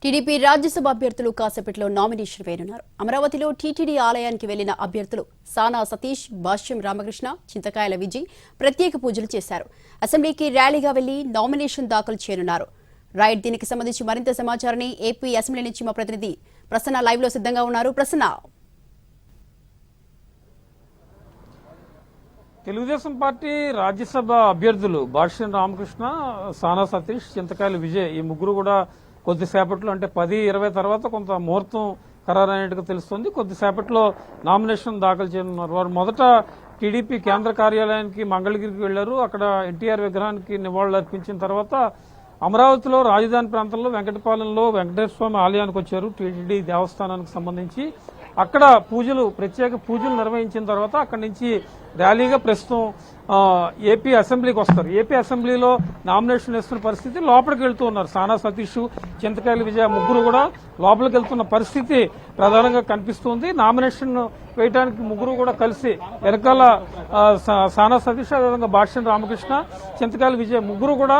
TDP Rajya Sabha అభ్యర్థులు కాసేపట్లో nomination వేయనున్నారు. అమరావతిలో టీటీడీ ఆలయానికి వెళ్లిన అభ్యర్థులు సానా సతీష్, భాష్యం రామకృష్ణ, చింతకాయల విజయ్ ప్రత్యేక పూజలు చేశారు. అసెంబ్లీకి ర్యాలీగా వెళ్లి నామినేషన్ దాఖలు చేయనున్నారు. రైట్, దీనికి సంబంధించి మరింత సమాచారాన్ని ఏపీ అసెంబ్లీ నుంచి మా ప్రతినిధి ప్రసన్న లైవ్ లో సిద్ధంగా ఉన్నారు. ప్రసన్న, తెలుగుదేశం పార్టీ రాజ్యసభ అభ్యర్థులు భాష్యం రామకృష్ణ, సానా సతీష్, చింతకాయల విజయ్ ఈ ముగ్గురు కూడా కొద్దిసేపట్లో అంటే 10-20 తర్వాత కొంత ముహూర్తం ఖరారైనట్టుగా తెలుస్తుంది. కొద్దిసేపట్లో నామినేషన్ దాఖలు చేయనున్నారు. వారు మొదట టీడీపీ కేంద్ర కార్యాలయానికి మంగళగిరికి వెళ్లారు. అక్కడ ఎన్టీఆర్ విగ్రహానికి నివాళులు అర్పించిన తర్వాత అమరావతిలో రాజధాని ప్రాంతంలో వెంకటపాలెంలో వెంకటేశ్వర స్వామి ఆలయానికి వచ్చారు. టీటీడీ దేవస్థానానికి సంబంధించి అక్కడ ప్రత్యేక పూజలు నిర్వహించిన తర్వాత అక్కడి నుంచి ర్యాలీగా ప్రస్తుతం ఏపీ అసెంబ్లీకి వస్తారు. ఏపీ అసెంబ్లీలో నామినేషన్ వేస్తున్న పరిస్థితి, లోపలికి వెళ్తూ ఉన్నారు. సానా సతీష్, చింతకాయల విజయ ముగ్గురు కూడా లోపలికి వెళ్తున్న పరిస్థితి ప్రధానంగా కనిపిస్తుంది. నామినేషన్ వేయడానికి ముగ్గురు కూడా కలిసి వెనకాల సానా సతీష్, అదేవిధంగా భాష్యం రామకృష్ణ, చింతకాయల విజయ ముగ్గురు కూడా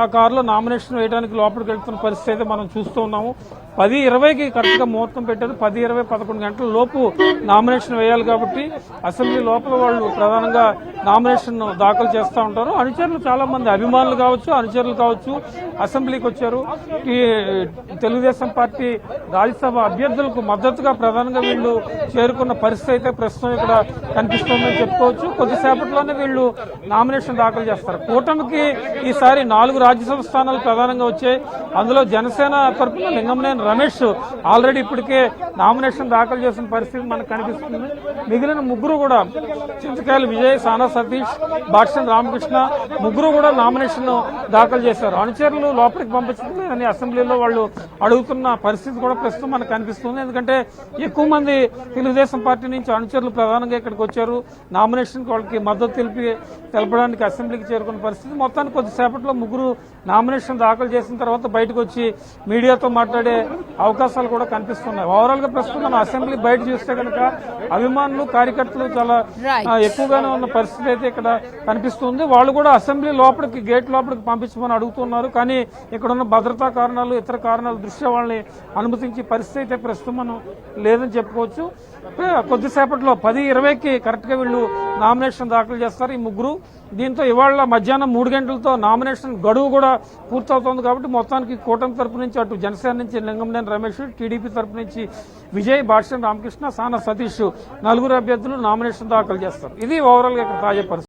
ఆ కారులో నామినేషన్ వేయడానికి లోపలికి వెళ్తున్న పరిస్థితి అయితే మనం చూస్తూ ఉన్నాము. 10:20కి కరెక్ట్ గా ముహూర్తం పెట్టారు. 10:20-11 గంటల లోపు నామినేషన్ వేయాలి కాబట్టి అసెంబ్లీ లోపల వాళ్ళు ప్రధానంగా నామినేషన్ దాఖలు చేస్తూ ఉంటారు. అనుచరులు చాలా మంది అభిమానులు కావచ్చు, అనుచరులు కావచ్చు అసెంబ్లీకి వచ్చారు. తెలుగుదేశం పార్టీ రాజ్యసభ అభ్యర్థులకు మద్దతుగా ప్రధానంగా వీళ్ళు చేరుకున్న పరిస్థితి అయితే ప్రస్తుతం ఇక్కడ కనిపిస్తోందని చెప్పుకోవచ్చు. కొద్దిసేపట్లోనే వీళ్ళు నామినేషన్ దాఖలు చేస్తారు. కూటమికి ఈసారి 4 రాజ్యసభ స్థానాలు ప్రధానంగా వచ్చాయి. అందులో జనసేన తరఫున లింగంనేని రమేష్ ఆల్రెడీ ఇప్పటికే నామినేషన్ దాఖలు చేసిన పరిస్థితి మనకు కనిపిస్తుంది. మిగిలిన ముగ్గురు కూడా చింతకాయల విజయ్, సానా సతీష్, భాష్యం రామకృష్ణ ముగ్గురు కూడా నామినేషన్ దాఖలు చేశారు. అనుచరులు లోపలికి పంపించలేదని అసెంబ్లీలో వాళ్ళు అడుగుతున్న పరిస్థితి కూడా ప్రస్తుతం మనకు కనిపిస్తుంది. ఎందుకంటే ఎక్కువ మంది తెలుగుదేశం పార్టీ నుంచి అనుచరులు ప్రధానంగా ఇక్కడికి వచ్చారు. నామినేషన్ వాళ్ళకి మద్దతు తెలపడానికి అసెంబ్లీకి చేరుకున్న పరిస్థితి. మొత్తానికి కొద్దిసేపట్లో ముగ్గురు నామినేషన్ దాఖలు చేసిన తర్వాత బయటకు వచ్చి మీడియాతో మాట్లాడే అవకాశాలు కూడా కనిపిస్తున్నాయి. ఓవరాల్ గా ప్రస్తుతం మన అసెంబ్లీ బయట చూస్తే కనుక అభిమానులు, కార్యకర్తలు చాలా ఎక్కువగానే ఉన్న పరిస్థితి అయితే ఇక్కడ కనిపిస్తుంది. వాళ్ళు కూడా అసెంబ్లీ లోపలికి, గేట్ లోపలికి పంపించమని అడుగుతున్నారు. కానీ ఇక్కడ ఉన్న భద్రతా కారణాలు, ఇతర కారణాల దృష్ట్యా వాళ్ళని అనుమతించే పరిస్థితి అయితే ప్రస్తుతం మనం లేదని చెప్పుకోవచ్చు. కొద్దిసేపట్లో 10:20కి కరెక్ట్ గా వీళ్ళు నామినేషన్ దాఖలు చేస్తారు ఈ ముగ్గురు. దీంతో ఇవాళ మధ్యాహ్నం 3 గంటలతో నామినేషన్ గడువు కూడా పూర్తవుతోంది. కాబట్టి మొత్తానికి కూటమి తరపు నుంచి అటు జనసేన నుంచి లింగంనేని రమేష్, టీడీపీ తరపు నుంచి విజయ్, భాష్యం రామకృష్ణ, సానా సతీష్ 4 అభ్యర్థులు నామినేషన్ దాఖలు చేస్తారు. ఇది ఓవరాల్ గా ఇక్కడ తాజా పరిస్థితి.